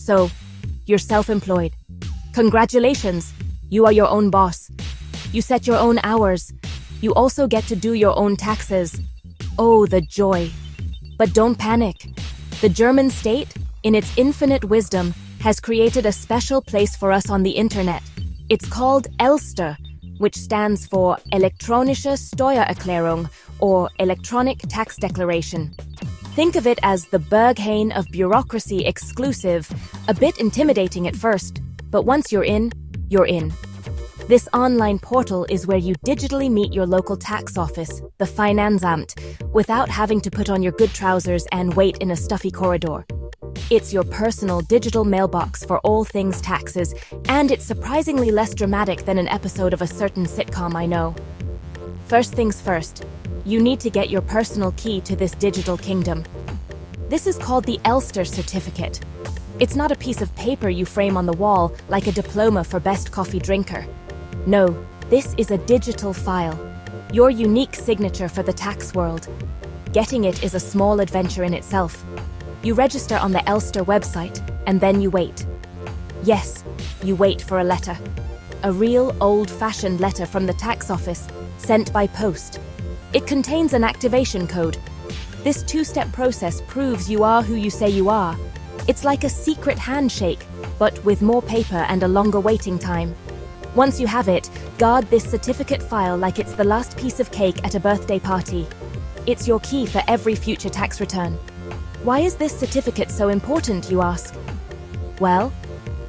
So, you're self-employed. Congratulations, you are your own boss. You set your own hours. You also get to do your own taxes. Oh, the joy. But don't panic. The German state, in its infinite wisdom, has created a special place for us on the internet. It's called Elster, which stands for Elektronische Steuererklärung, or Electronic Tax Declaration. Think of it as the Berghain of bureaucracy exclusive, a bit intimidating at first, but once you're in, you're in. This online portal is where you digitally meet your local tax office, the Finanzamt, without having to put on your good trousers and wait in a stuffy corridor. It's your personal digital mailbox for all things taxes, and it's surprisingly less dramatic than an episode of a certain sitcom I know. First things first, you need to get your personal key to this digital kingdom. This is called the Elster certificate. It's not a piece of paper you frame on the wall like a diploma for best coffee drinker. No, this is a digital file, your unique signature for the tax world. Getting it is a small adventure in itself. You register on the Elster website, and then you wait. Yes, you wait for a letter. A real old-fashioned letter from the tax office, sent by post. It contains an activation code. This two-step process proves you are who you say you are. It's like a secret handshake, but with more paper and a longer waiting time. Once you have it, guard this certificate file like it's the last piece of cake at a birthday party. It's your key for every future tax return. Why is this certificate so important, you ask? Well,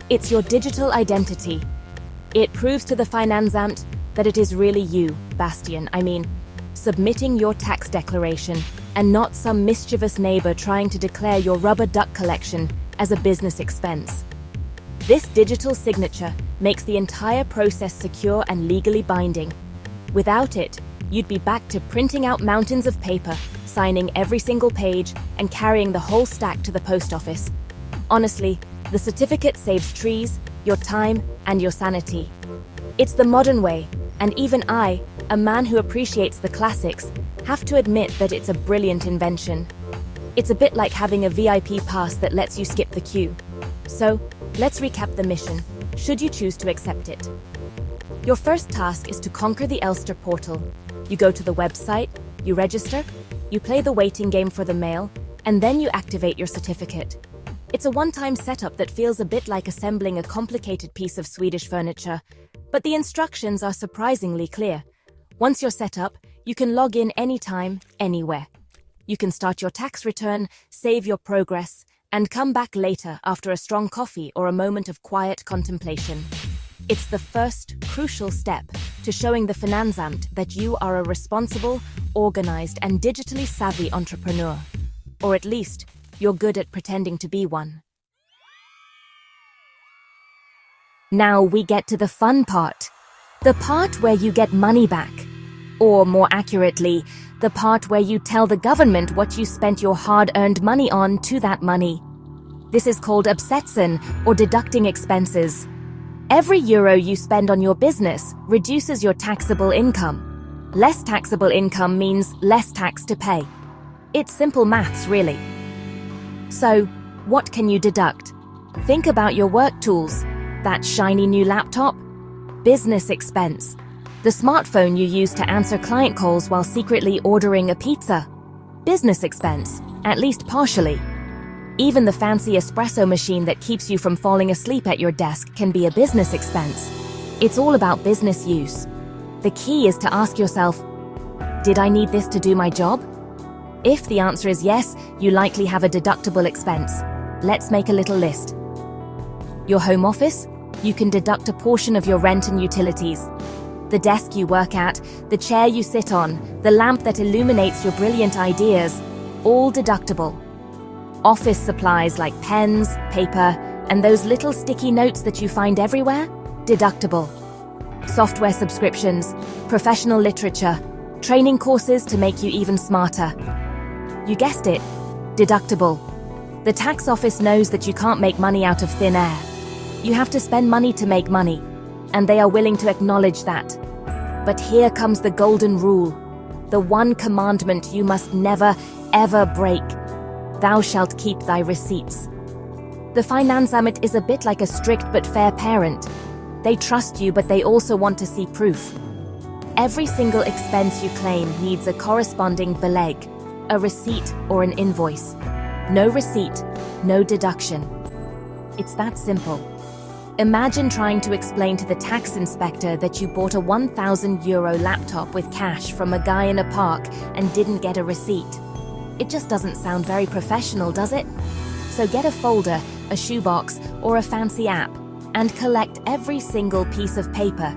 it's your digital identity. It proves to the Finanzamt that it is really you, submitting your tax declaration, and not some mischievous neighbor trying to declare your rubber duck collection as a business expense. This digital signature makes the entire process secure and legally binding. Without it, you'd be back to printing out mountains of paper, signing every single page, and carrying the whole stack to the post office. Honestly, the certificate saves trees, your time, and your sanity. It's the modern way, and even I, a man who appreciates the classics, have to admit that it's a brilliant invention. It's a bit like having a VIP pass that lets you skip the queue. So, let's recap the mission, should you choose to accept it. Your first task is to conquer the Elster portal. You go to the website, you register, you play the waiting game for the mail, and then you activate your certificate. It's a one-time setup that feels a bit like assembling a complicated piece of Swedish furniture, but the instructions are surprisingly clear. Once you're set up, you can log in anytime, anywhere. You can start your tax return, save your progress, and come back later after a strong coffee or a moment of quiet contemplation. It's the first crucial step to showing the Finanzamt that you are a responsible, organized, and digitally savvy entrepreneur. Or at least, you're good at pretending to be one. Now we get to the fun part. The part where you get money back. Or more accurately, the part where you tell the government what you spent your hard-earned money on to that money. This is called Absetzen, or deducting expenses. Every euro you spend on your business reduces your taxable income. Less taxable income means less tax to pay. It's simple maths, really. So, what can you deduct? Think about your work tools. That shiny new laptop? Business expense. The smartphone you use to answer client calls while secretly ordering a pizza? Business expense, at least partially. Even the fancy espresso machine that keeps you from falling asleep at your desk can be a business expense. It's all about business use. The key is to ask yourself, did I need this to do my job? If the answer is yes, you likely have a deductible expense. Let's make a little list. Your home office? You can deduct a portion of your rent and utilities. The desk you work at, the chair you sit on, the lamp that illuminates your brilliant ideas, all deductible. Office supplies like pens, paper, and those little sticky notes that you find everywhere, deductible. Software subscriptions, professional literature, training courses to make you even smarter. You guessed it, deductible. The tax office knows that you can't make money out of thin air. You have to spend money to make money, and they are willing to acknowledge that. But here comes the golden rule, the one commandment you must never, ever break. Thou shalt keep thy receipts. The Finanzamt is a bit like a strict but fair parent. They trust you, but they also want to see proof. Every single expense you claim needs a corresponding Belege, a receipt or an invoice. No receipt, no deduction. It's that simple. Imagine trying to explain to the tax inspector that you bought a €1,000 laptop with cash from a guy in a park and didn't get a receipt. It just doesn't sound very professional, does it? So get a folder, a shoebox, or a fancy app, and collect every single piece of paper.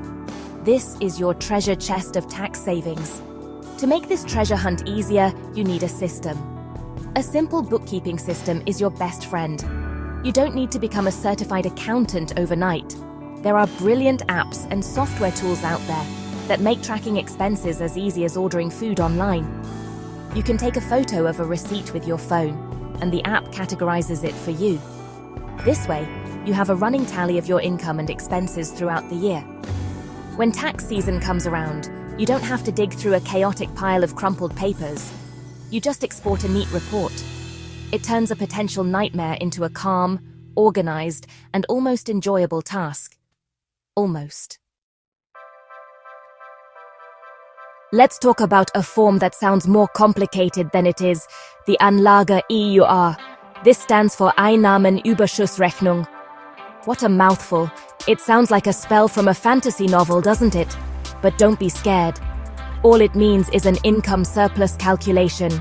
This is your treasure chest of tax savings. To make this treasure hunt easier, you need a system. A simple bookkeeping system is your best friend. You don't need to become a certified accountant overnight. There are brilliant apps and software tools out there that make tracking expenses as easy as ordering food online. You can take a photo of a receipt with your phone, and the app categorizes it for you. This way, you have a running tally of your income and expenses throughout the year. When tax season comes around, you don't have to dig through a chaotic pile of crumpled papers. You just export a neat report. It turns a potential nightmare into a calm, organized, and almost enjoyable task. Almost. Let's talk about a form that sounds more complicated than it is, the Anlage EÜR. This stands for Einnahmenüberschussrechnung. What a mouthful. It sounds like a spell from a fantasy novel, doesn't it? But don't be scared. All it means is an income surplus calculation.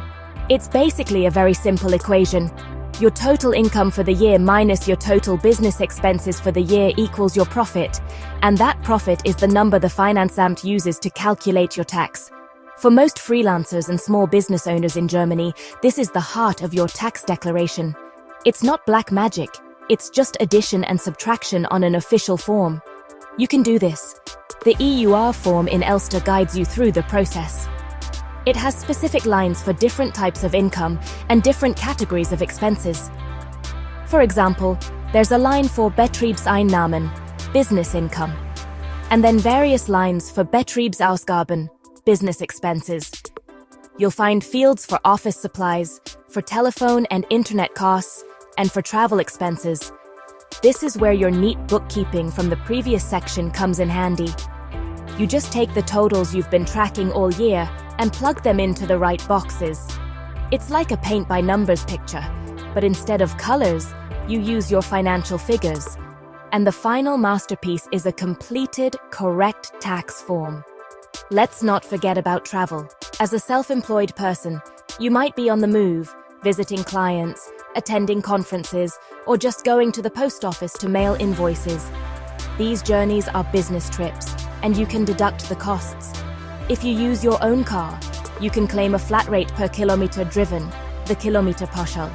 It's basically a very simple equation. Your total income for the year minus your total business expenses for the year equals your profit, and that profit is the number the Finanzamt uses to calculate your tax. For most freelancers and small business owners in Germany, this is the heart of your tax declaration. It's not black magic, it's just addition and subtraction on an official form. You can do this. The EÜR form in Elster guides you through the process. It has specific lines for different types of income and different categories of expenses. For example, there's a line for Betriebseinnahmen, business income, and then various lines for Betriebsausgaben, business expenses. You'll find fields for office supplies, for telephone and internet costs, and for travel expenses. This is where your neat bookkeeping from the previous section comes in handy. You just take the totals you've been tracking all year and plug them into the right boxes. It's like a paint-by-numbers picture, but instead of colors, you use your financial figures. And the final masterpiece is a completed, correct tax form. Let's not forget about travel. As a self-employed person, you might be on the move, visiting clients, attending conferences, or just going to the post office to mail invoices. These journeys are business trips, and you can deduct the costs. If you use your own car, you can claim a flat rate per kilometer driven, the Kilometerpauschal.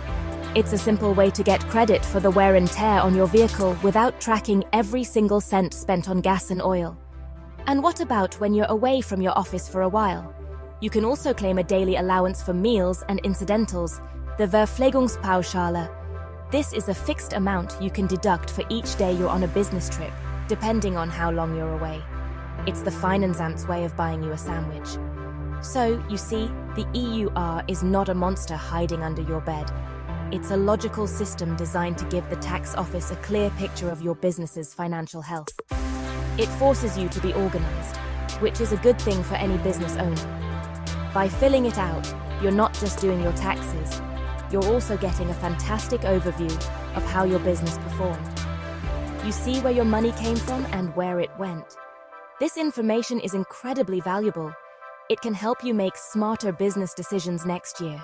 It's a simple way to get credit for the wear and tear on your vehicle without tracking every single cent spent on gas and oil. And what about when you're away from your office for a while? You can also claim a daily allowance for meals and incidentals, the Verpflegungspauschale. This is a fixed amount you can deduct for each day you're on a business trip, depending on how long you're away. It's the Finanzamt's way of buying you a sandwich. So, you see, the EÜR is not a monster hiding under your bed. It's a logical system designed to give the tax office a clear picture of your business's financial health. It forces you to be organized, which is a good thing for any business owner. By filling it out, you're not just doing your taxes, you're also getting a fantastic overview of how your business performed. You see where your money came from and where it went. This information is incredibly valuable. It can help you make smarter business decisions next year.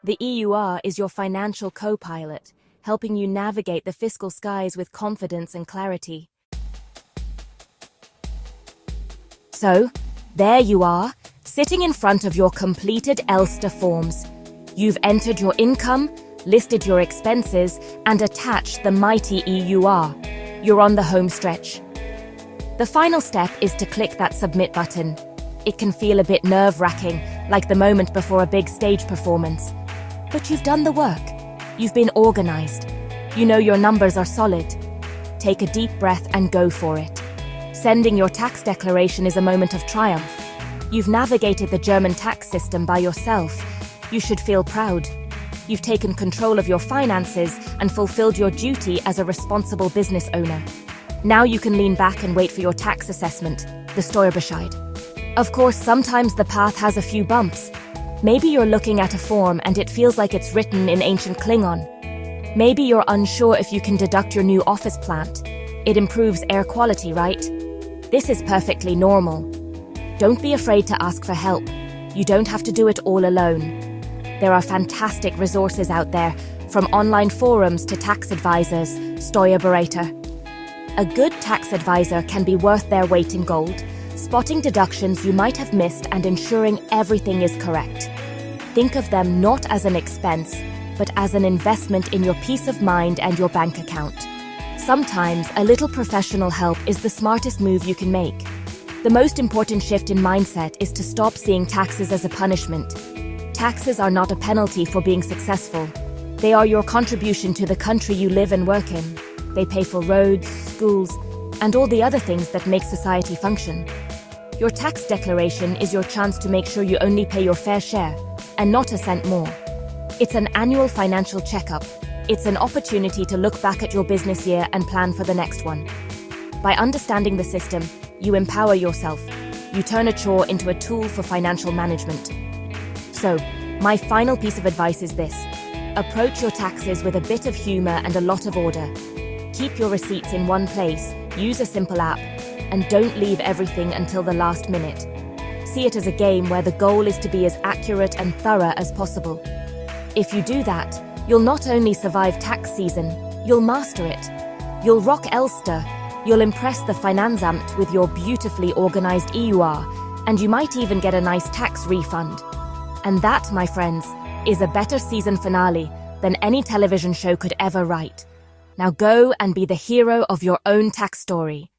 The EÜR is your financial co-pilot, helping you navigate the fiscal skies with confidence and clarity. So, there you are, sitting in front of your completed Elster forms. You've entered your income, listed your expenses, and attached the mighty EÜR. You're on the home stretch. The final step is to click that submit button. It can feel a bit nerve-wracking, like the moment before a big stage performance. But you've done the work. You've been organized. You know your numbers are solid. Take a deep breath and go for it. Sending your tax declaration is a moment of triumph. You've navigated the German tax system by yourself. You should feel proud. You've taken control of your finances and fulfilled your duty as a responsible business owner. Now you can lean back and wait for your tax assessment, the Steuerbescheid. Of course, sometimes the path has a few bumps. Maybe you're looking at a form and it feels like it's written in ancient Klingon. Maybe you're unsure if you can deduct your new office plant. It improves air quality, right? This is perfectly normal. Don't be afraid to ask for help. You don't have to do it all alone. There are fantastic resources out there, from online forums to tax advisors, Steuerberater. A good tax advisor can be worth their weight in gold, spotting deductions you might have missed and ensuring everything is correct. Think of them not as an expense, but as an investment in your peace of mind and your bank account. Sometimes a little professional help is the smartest move you can make. The most important shift in mindset is to stop seeing taxes as a punishment. Taxes are not a penalty for being successful. They are your contribution to the country you live and work in. They pay for roads, schools, and all the other things that make society function. Your tax declaration is your chance to make sure you only pay your fair share, and not a cent more. It's an annual financial checkup. It's an opportunity to look back at your business year and plan for the next one. By understanding the system, you empower yourself. You turn a chore into a tool for financial management. So, my final piece of advice is this. Approach your taxes with a bit of humor and a lot of order. Keep your receipts in one place, use a simple app, and don't leave everything until the last minute. See it as a game where the goal is to be as accurate and thorough as possible. If you do that, you'll not only survive tax season, you'll master it. You'll rock Elster, you'll impress the Finanzamt with your beautifully organized EÜR, and you might even get a nice tax refund. And that, my friends, is a better season finale than any television show could ever write. Now go and be the hero of your own tax story.